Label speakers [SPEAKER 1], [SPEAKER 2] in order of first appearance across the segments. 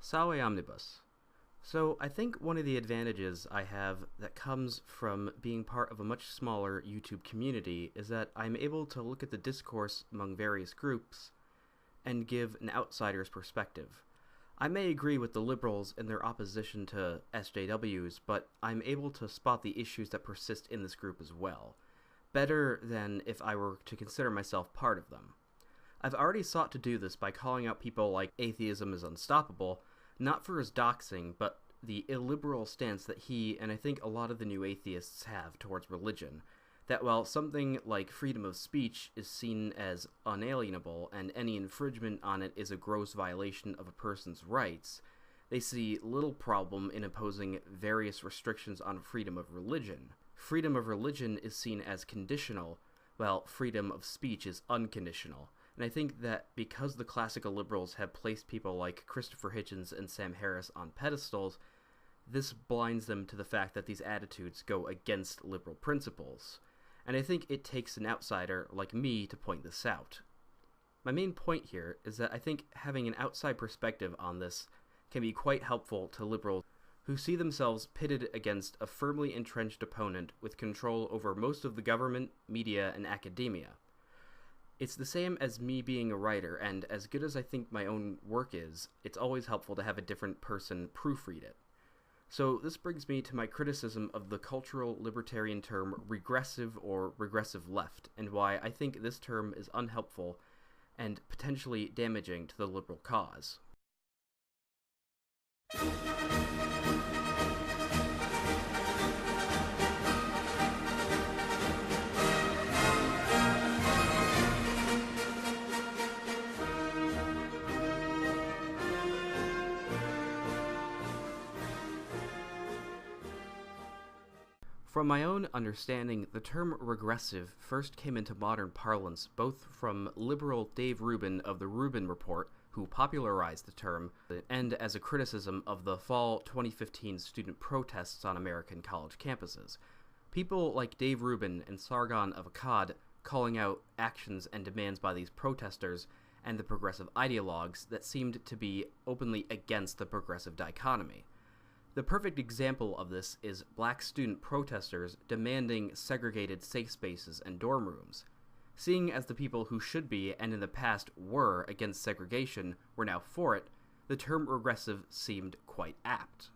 [SPEAKER 1] Salve Omnibus. So I think one of the advantages I have that comes from being part of a much smaller YouTube community is that I'm able to look at the discourse among various groups and give an outsider's perspective. I may agree with the liberals in their opposition to SJWs, but I'm able to spot the issues that persist in this group as well, better than if I were to consider myself part of them. I've already sought to do this by calling out people like atheism is unstoppable, not for his doxing, but the illiberal stance that he and I think a lot of the new atheists have towards religion, that while something like freedom of speech is seen as unalienable and any infringement on it is a gross violation of a person's rights, they see little problem in imposing various restrictions on freedom of religion. Freedom of religion is seen as conditional, while freedom of speech is unconditional. And I think that because the classical liberals have placed people like Christopher Hitchens and Sam Harris on pedestals, this blinds them to the fact that these attitudes go against liberal principles. And I think it takes an outsider like me to point this out. My main point here is that I think having an outside perspective on this can be quite helpful to liberals who see themselves pitted against a firmly entrenched opponent with control over most of the government, media, and academia. It's the same as me being a writer, and as good as I think my own work is, it's always helpful to have a different person proofread it. So this brings me to my criticism of the cultural libertarian term regressive or regressive left, and why I think this term is unhelpful and potentially damaging to the liberal cause. From my own understanding, the term regressive first came into modern parlance both from liberal Dave Rubin of the Rubin Report, who popularized the term, and as a criticism of the fall 2015 student protests on American college campuses. People like Dave Rubin and Sargon of Akkad calling out actions and demands by these protesters and the progressive ideologues that seemed to be openly against the progressive dichotomy. The perfect example of this is black student protesters demanding segregated safe spaces and dorm rooms. Seeing as the people who should be, and in the past were, against segregation were now for it, the term regressive seemed quite apt.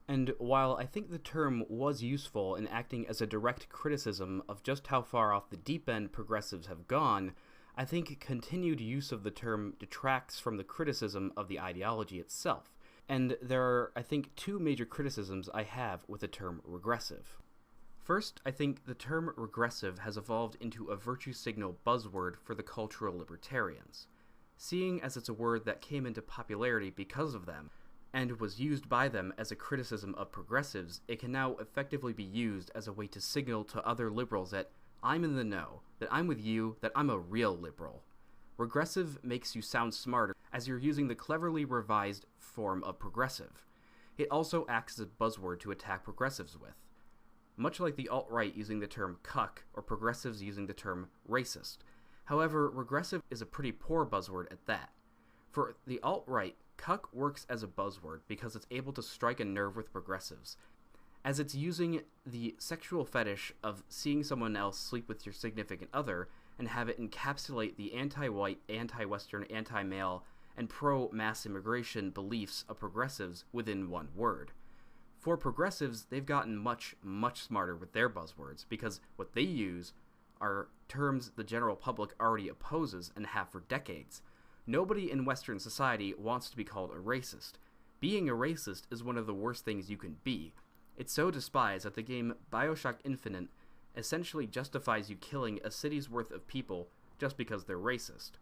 [SPEAKER 1] And while I think the term was useful in acting as a direct criticism of just how far off the deep end progressives have gone, I think continued use of the term detracts from the criticism of the ideology itself. And there are, I think, two major criticisms I have with the term regressive. First, I think the term regressive has evolved into a virtue signal buzzword for the cultural libertarians. Seeing as it's a word that came into popularity because of them, and was used by them as a criticism of progressives, it can now effectively be used as a way to signal to other liberals that I'm in the know, that I'm with you, that I'm a real liberal. Regressive makes you sound smarter, as you're using the cleverly revised form of progressive. It also acts as a buzzword to attack progressives with. Much like the alt-right using the term cuck, or progressives using the term racist. However, regressive is a pretty poor buzzword at that. For the alt-right, cuck works as a buzzword because it's able to strike a nerve with progressives, as it's using the sexual fetish of seeing someone else sleep with your significant other and have it encapsulate the anti-white, anti-Western, anti-male, and pro-mass immigration beliefs of progressives within one word. For progressives, they've gotten much, much smarter with their buzzwords, because what they use are terms the general public already opposes and have for decades. Nobody in Western society wants to be called a racist. Being a racist is one of the worst things you can be. It's so despised that the game BioShock Infinite essentially justifies you killing a city's worth of people just because they're racist.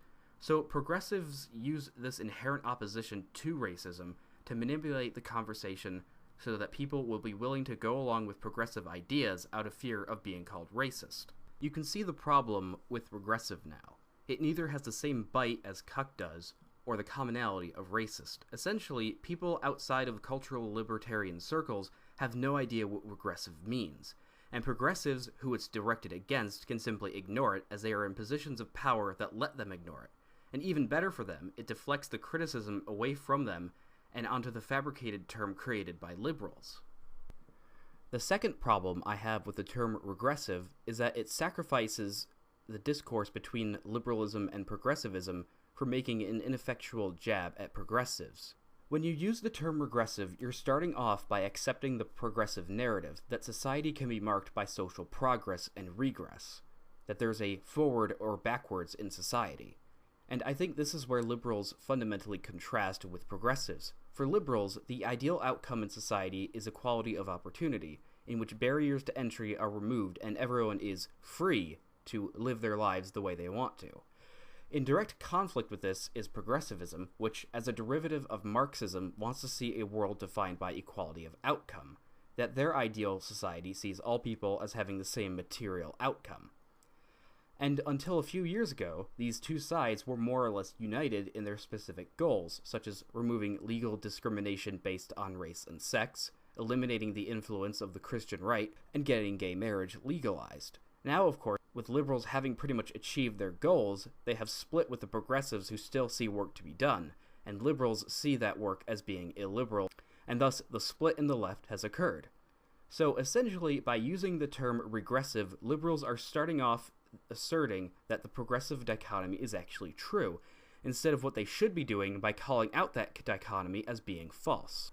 [SPEAKER 1] So progressives use this inherent opposition to racism to manipulate the conversation so that people will be willing to go along with progressive ideas out of fear of being called racist. You can see the problem with regressive now. It neither has the same bite as cuck does, or the commonality of racist. Essentially, people outside of cultural libertarian circles have no idea what regressive means, and progressives who it's directed against can simply ignore it as they are in positions of power that let them ignore it. And even better for them, it deflects the criticism away from them and onto the fabricated term created by liberals. The second problem I have with the term regressive is that it sacrifices the discourse between liberalism and progressivism for making an ineffectual jab at progressives. When you use the term regressive, you're starting off by accepting the progressive narrative that society can be marked by social progress and regress, that there's a forward or backwards in society. And I think this is where liberals fundamentally contrast with progressives. For liberals, the ideal outcome in society is equality of opportunity, in which barriers to entry are removed and everyone is free to live their lives the way they want to. In direct conflict with this is progressivism, which, as a derivative of Marxism, wants to see a world defined by equality of outcome, that their ideal society sees all people as having the same material outcome. And until a few years ago, these two sides were more or less united in their specific goals, such as removing legal discrimination based on race and sex, eliminating the influence of the Christian right, and getting gay marriage legalized. Now, of course, with liberals having pretty much achieved their goals, they have split with the progressives who still see work to be done, and liberals see that work as being illiberal, and thus the split in the left has occurred. So essentially, by using the term regressive, liberals are starting off asserting that the progressive dichotomy is actually true, instead of what they should be doing by calling out that dichotomy as being false.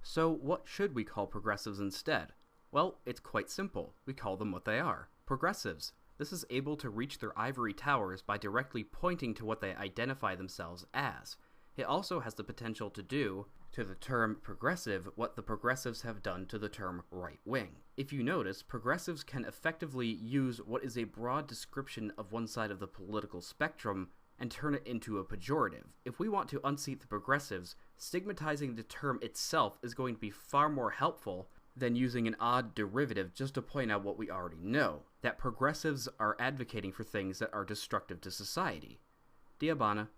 [SPEAKER 1] So what should we call progressives instead? Well, it's quite simple. We call them what they are. Progressives. This is able to reach their ivory towers by directly pointing to what they identify themselves as. It also has the potential to do to the term progressive what the progressives have done to the term right-wing. If you notice, progressives can effectively use what is a broad description of one side of the political spectrum and turn it into a pejorative. If we want to unseat the progressives, stigmatizing the term itself is going to be far more helpful than using an odd derivative just to point out what we already know, that progressives are advocating for things that are destructive to society. Diabana.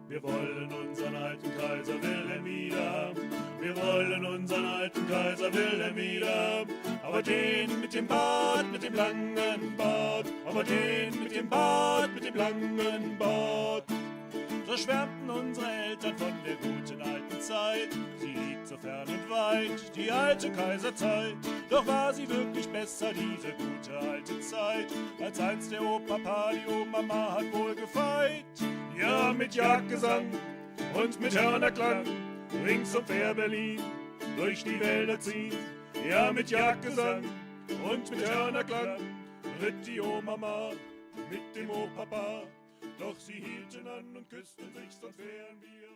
[SPEAKER 2] Wir wollen unseren alten Kaiser Wilhelm wieder. Wir wollen unseren alten Kaiser Wilhelm wieder. Aber den mit dem Bart, mit dem langen Bart. Aber den mit dem Bart, mit dem langen Bart. So schwärmten unsere Eltern von der guten alten Zeit. Sie liegt so fern und weit, die alte Kaiserzeit. Doch war sie wirklich besser, diese gute alte Zeit, als einst der Opa, die Oma hat wohl gefeit. Ja, mit Jagdgesang und mit Hörnerklang, rings um Fair Berlin, durch die Wälder ziehen. Ja, mit Jagdgesang und mit Hörnerklang, ritt die Oma mit dem Opa. Doch sie hielten an und küssten sich, sonst wären wir